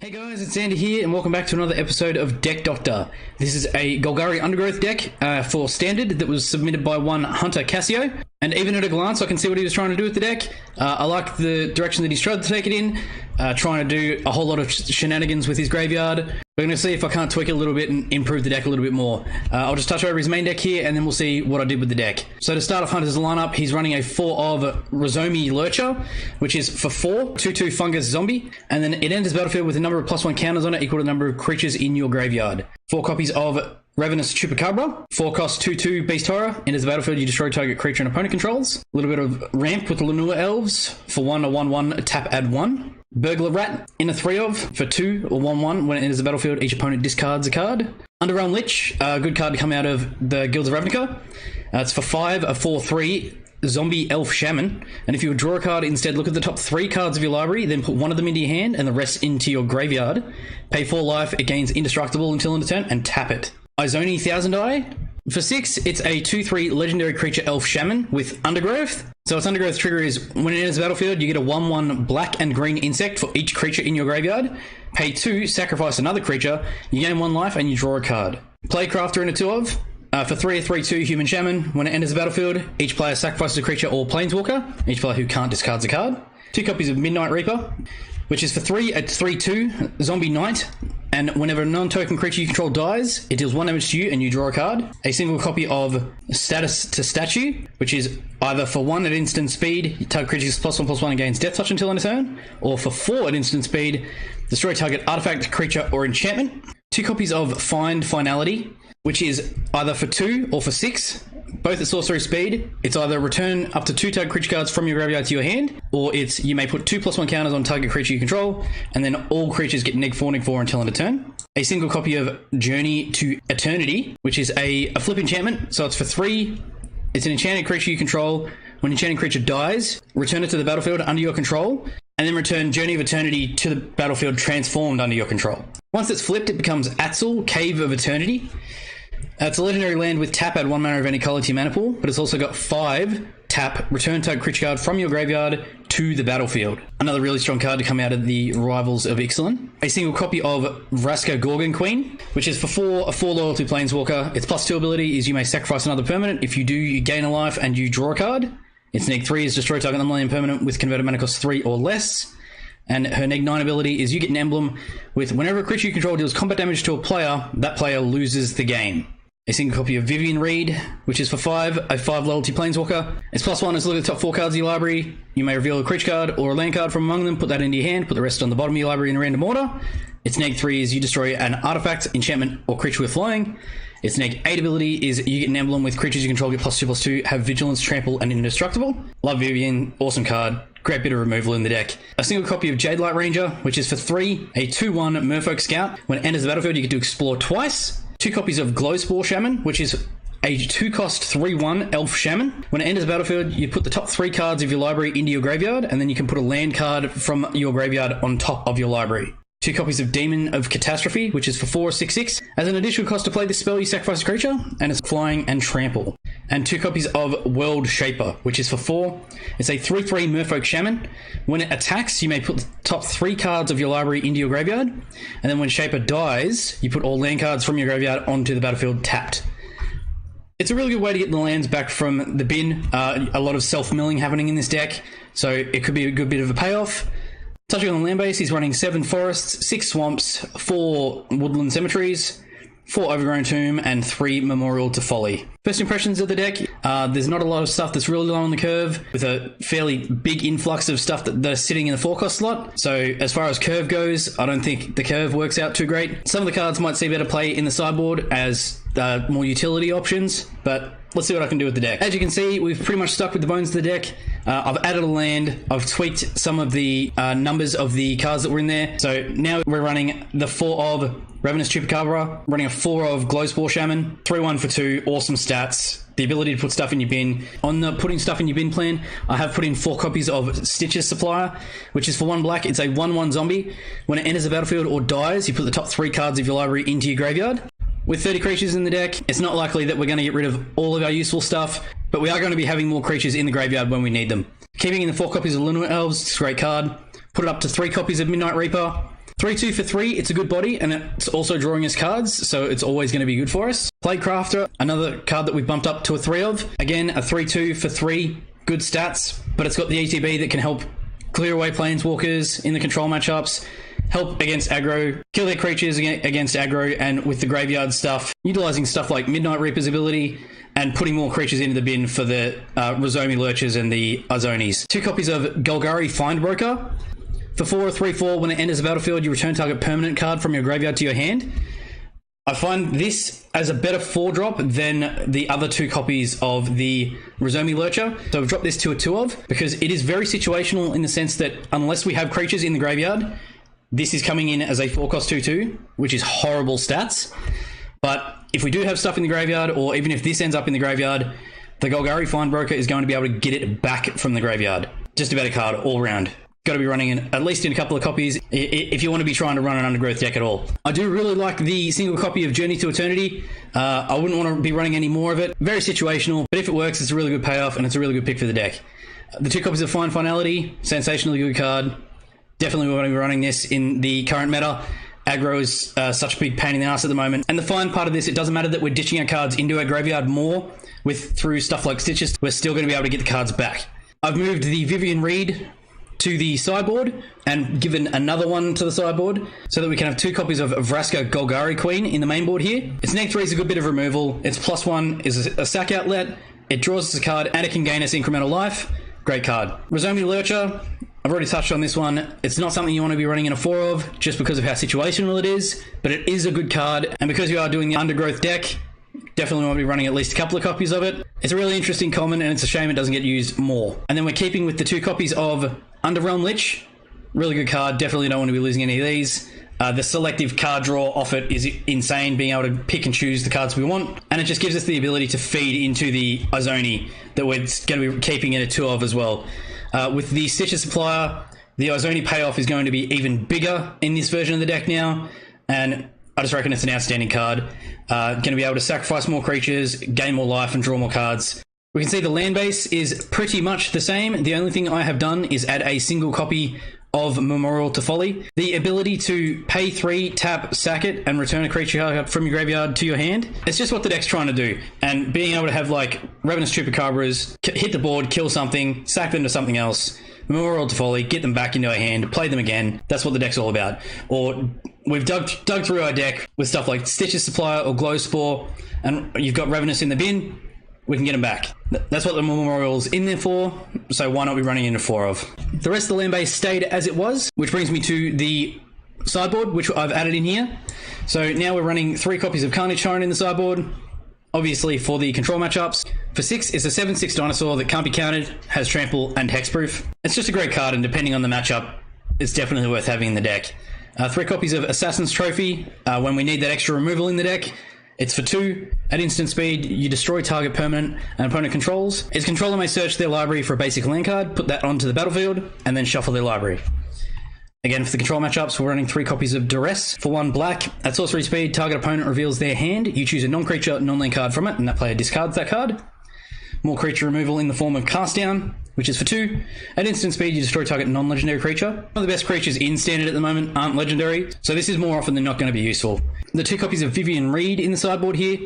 Hey guys, it's Andy here, and welcome back to another episode of Deck Doctor. This is a Golgari Undergrowth deck for Standard that was submitted by one Hunter Cascio, and even at a glance I can see what he was trying to do with the deck. I like the direction that he's tried to take it in, trying to do a whole lot of shenanigans with his graveyard. We're going to see if I can't tweak it a little bit and improve the deck a little bit more. I'll just touch over his main deck here, and then we'll see what I did with the deck. So to start off Hunter's lineup, he's running a 4 of Ravnica Lurcher, which is for 4, 2/2 Fungus Zombie, and then it enters battlefield with a number of +1 counters on it equal to the number of creatures in your graveyard. 4 copies of Ravnica Chupacabra, 4 cost 2/2 Beast Horror, enters the battlefield, you destroy target creature and opponent controls. A little bit of Ramp with the Lanua Elves, for 1 a 1/1 tap add 1. Burglar Rat, in a 3 of, for 2 or 1/1, when it enters the battlefield, each opponent discards a card. Underground Lich, a good card to come out of the Guilds of Ravnica. It's for 5, a 4/3 Zombie Elf Shaman, and if you would draw a card instead, look at the top 3 cards of your library, then put 1 of them into your hand and the rest into your graveyard. Pay 4 life, it gains indestructible until end of turn, and tap it. Izoni Thousand Eye, for 6, it's a 2/3 legendary creature Elf Shaman with Undergrowth. So its Undergrowth trigger is when it enters the battlefield, you get a 1/1 black and green insect for each creature in your graveyard. Pay 2, sacrifice another creature, you gain 1 life, and you draw a card. Playcrafter in a 2 of, for 3 a 3/2 Human Shaman, when it enters the battlefield, each player sacrifices a creature or planeswalker, each player who can't discards a card. 2 copies of Midnight Reaper, which is for 3 a 3/2 Zombie Knight, and whenever a non-token creature you control dies, it deals 1 damage to you and you draw a card. A single copy of Status to Statue, which is either for 1 at instant speed, target creature gets +1/+1 and gains Death Touch until end of turn, or for 4 at instant speed, destroy target artifact, creature, or enchantment. 2 copies of Find Finality, which is either for 2 or for 6, both at sorcery speed. It's either return up to 2 target creature cards from your graveyard to your hand, or it's you may put 2 +1 counters on target creature you control, and then all creatures get -4/-4 until end of turn. A single copy of Journey to Eternity, which is a flip enchantment, so it's for 3. It's an enchanted creature you control. When an enchanted creature dies, return it to the battlefield under your control, and then return Journey of Eternity to the battlefield transformed under your control. Once it's flipped, it becomes Atzel, Cave of Eternity. It's a legendary land with tap, add 1 mana of any color to your mana pool, but it's also got 5 tap, return target creature card from your graveyard to the battlefield. Another really strong card to come out of the Rivals of Ixalan. A single copy of Vraska Gorgon Queen, which is for 4, a 4 loyalty planeswalker. Its +2 ability is you may sacrifice another permanent. If you do, you gain a life and you draw a card. Its neg 3 is destroy target non-land permanent with converted mana cost 3 or less. And her neg 9 ability is you get an emblem with whenever a creature you control deals combat damage to a player, that player loses the game. A single copy of Vivian Reed, which is for 5, a 5 loyalty planeswalker. Its +1 is look at the top 4 cards of your library. You may reveal a creature card or a land card from among them, put that into your hand, put the rest on the bottom of your library in a random order. Its neg 3 is you destroy an artifact, enchantment, or creature with flying. Its neg 8 ability is you get an emblem with creatures you control get +2/+2, have vigilance, trample, and indestructible. Love Vivian, awesome card. Great bit of removal in the deck. A single copy of Jade Light Ranger, which is for 3, a 2/1 Merfolk Scout. When it enters the battlefield, you get to explore twice. 2 copies of Glowspore Shaman, which is a 2-cost 3/1 Elf Shaman. When it enters the battlefield, you put the top 3 cards of your library into your graveyard, and then you can put a land card from your graveyard on top of your library. 2 copies of Demon of Catastrophe, which is for 4, 6/6. As an additional cost to play this spell, you sacrifice a creature, and it's flying and trample. And 2 copies of World Shaper, which is for 4. It's a 3/3 Merfolk Shaman. When it attacks, you may put the top 3 cards of your library into your graveyard, and then when Shaper dies, you put all land cards from your graveyard onto the battlefield tapped. It's a really good way to get the lands back from the bin. A lot of self-milling happening in this deck, so it could be a good bit of a payoff. Touching on the land base, he's running 7 forests, 6 swamps, 4 woodland cemeteries, 4 overgrown tomb, and 3 memorial to folly. First impressions of the deck, there's not a lot of stuff that's really low on the curve, with a fairly big influx of stuff that are sitting in the 4-cost slot. So as far as curve goes, I don't think the curve works out too great. Some of the cards might see better play in the sideboard as more utility options, but let's see what I can do with the deck. As you can see, we've pretty much stuck with the bones of the deck. I've added a land. I've tweaked some of the numbers of the cards that were in there. So now we're running the 4 of Ravnica Chupacabra, running a 4 of Glowspore Shaman, 3/1 for 2, awesome stats. The ability to put stuff in your bin. On the putting stuff in your bin plan, I have put in 4 copies of Stitches Supplier, which is for 1 black. It's a 1/1 zombie. When it enters the battlefield or dies, you put the top 3 cards of your library into your graveyard. With 30 creatures in the deck, it's not likely that we're going to get rid of all of our useful stuff, but we are going to be having more creatures in the graveyard when we need them. Keeping in the 4 copies of Lanua Elves, it's a great card. Put it up to 3 copies of Midnight Reaper. 3-2 for 3, it's a good body, and it's also drawing us cards, so it's always going to be good for us. Platecrafter, another card that we've bumped up to a 3 of. Again, a 3-2 for 3, good stats, but it's got the ETB that can help clear away planeswalkers in the control matchups, help against aggro, kill their creatures against aggro, and with the graveyard stuff, utilizing stuff like Midnight Reaper's ability, and putting more creatures into the bin for the Rizomi Lurchers and the Azonis. 2 copies of Golgari Findbroker. For 4 or 3-4, when it enters the battlefield, you return target permanent card from your graveyard to your hand. I find this as a better 4-drop than the other 2 copies of the Rizomi Lurcher. So I've dropped this to a 2 of, because it is very situational in the sense that unless we have creatures in the graveyard, this is coming in as a 4-cost 2-2, which is horrible stats. But if we do have stuff in the graveyard, or even if this ends up in the graveyard, the Golgari Findbroker is going to be able to get it back from the graveyard. Just a better card all round. Got to be running at least in a couple of copies if you want to be trying to run an Undergrowth deck at all. I do really like the single copy of Journey to Eternity. I wouldn't want to be running any more of it. Very situational, but if it works, it's a really good payoff, and it's a really good pick for the deck. The 2 copies of Fine Finality, sensationally good card. Definitely want to be running this in the current meta. Aggro is such a big pain in the ass at the moment. And the fine part of this, it doesn't matter that we're ditching our cards into our graveyard more through stuff like Stitches. We're still going to be able to get the cards back. I've moved the Vivian Reed to the sideboard and given another one to the sideboard so that we can have 2 copies of Vraska Golgari Queen in the main board here. Its neg 3 is a good bit of removal. Its +1 is a sack outlet. It draws us a card and it can gain us incremental life. Great card. Rizomi Lurcher, I've already touched on this one. It's not something you want to be running in a 4 of just because of how situational it is, but it is a good card, and because you are doing the Undergrowth deck, definitely want to be running at least a couple of copies of it. It's a really interesting common, and it's a shame it doesn't get used more. And then we're keeping with the 2 copies of Underrealm Lich. Really good card. Definitely don't want to be losing any of these. The selective card draw off it is insane, being able to pick and choose the cards we want. And it just gives us the ability to feed into the Izoni that we're going to be keeping in a 2 of as well. With the Stitcher Supplier, the Izoni payoff is going to be even bigger in this version of the deck now. And I just reckon it's an outstanding card. Going to be able to sacrifice more creatures, gain more life, and draw more cards. We can see the land base is pretty much the same. The only thing I have done is add a single copy of Memorial to Folly. The ability to pay 3, tap, sack it, and return a creature from your graveyard to your hand. It's just what the deck's trying to do. And being able to have like Ravenous Chupacabras, hit the board, kill something, sack them to something else, Memorial to Folly, get them back into our hand, play them again. That's what the deck's all about. Or we've dug through our deck with stuff like Stitcher Supplier or Glow Spore, and you've got Ravenous in the bin, we can get them back. That's what the Memorial's in there for, so why not be running into 4 of? The rest of the land base stayed as it was, which brings me to the sideboard, which I've added in here. So now we're running 3 copies of Carnage Tyrant in the sideboard, obviously for the control matchups. For 6, it's a 7/6 dinosaur that can't be countered, has trample and hexproof. It's just a great card, and depending on the matchup, it's definitely worth having in the deck. 3 copies of Assassin's Trophy, when we need that extra removal in the deck. It's for 2. At instant speed, you destroy target permanent and opponent controls. Its controller may search their library for a basic land card, put that onto the battlefield, and then shuffle their library. Again, for the control matchups, we're running 3 copies of Duress. For 1 black, at sorcery speed, target opponent reveals their hand. You choose a non-creature, non-land card from it, and that player discards that card. More creature removal in the form of Cast Down, which is for 2. At instant speed, you destroy target non-legendary creature. One of the best creatures in Standard at the moment aren't legendary, so this is more often than not going to be useful. The 2 copies of Vivian Reed in the sideboard here.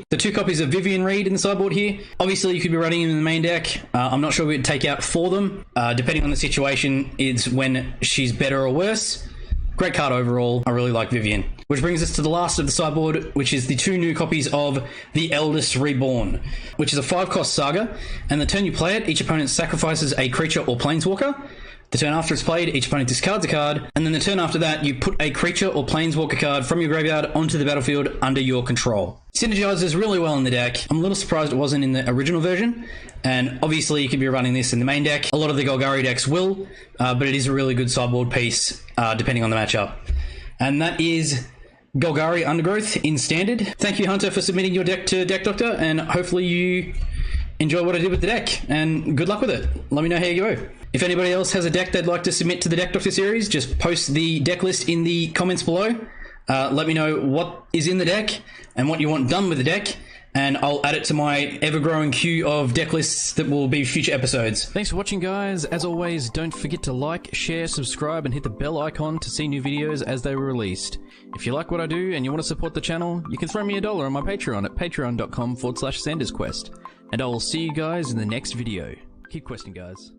Obviously, you could be running them in the main deck. I'm not sure we'd take out for them. Depending on the situation, it's when she's better or worse. Great card overall. I really like Vivian. Which brings us to the last of the sideboard, which is the 2 new copies of The Eldest Reborn, which is a 5-cost saga. And the turn you play it, each opponent sacrifices a creature or planeswalker. The turn after it's played, each opponent discards a card, and then the turn after that, you put a creature or planeswalker card from your graveyard onto the battlefield under your control. Synergizes really well in the deck. I'm a little surprised it wasn't in the original version, and obviously you could be running this in the main deck. A lot of the Golgari decks will, but it is a really good sideboard piece, depending on the matchup. And that is Golgari Undergrowth in Standard. Thank you, Hunter, for submitting your deck to Deck Doctor, and hopefully you enjoy what I did with the deck, and good luck with it. Let me know how you go. If anybody else has a deck they'd like to submit to the Deck Doctor series, just post the deck list in the comments below. Let me know what is in the deck and what you want done with the deck, and I'll add it to my ever-growing queue of deck lists that will be future episodes. Thanks for watching, guys. As always, don't forget to like, share, subscribe, and hit the bell icon to see new videos as they were released. If you like what I do and you want to support the channel, you can throw me $1 on my Patreon at patreon.com/SandersQuest. And I will see you guys in the next video. Keep questing, guys.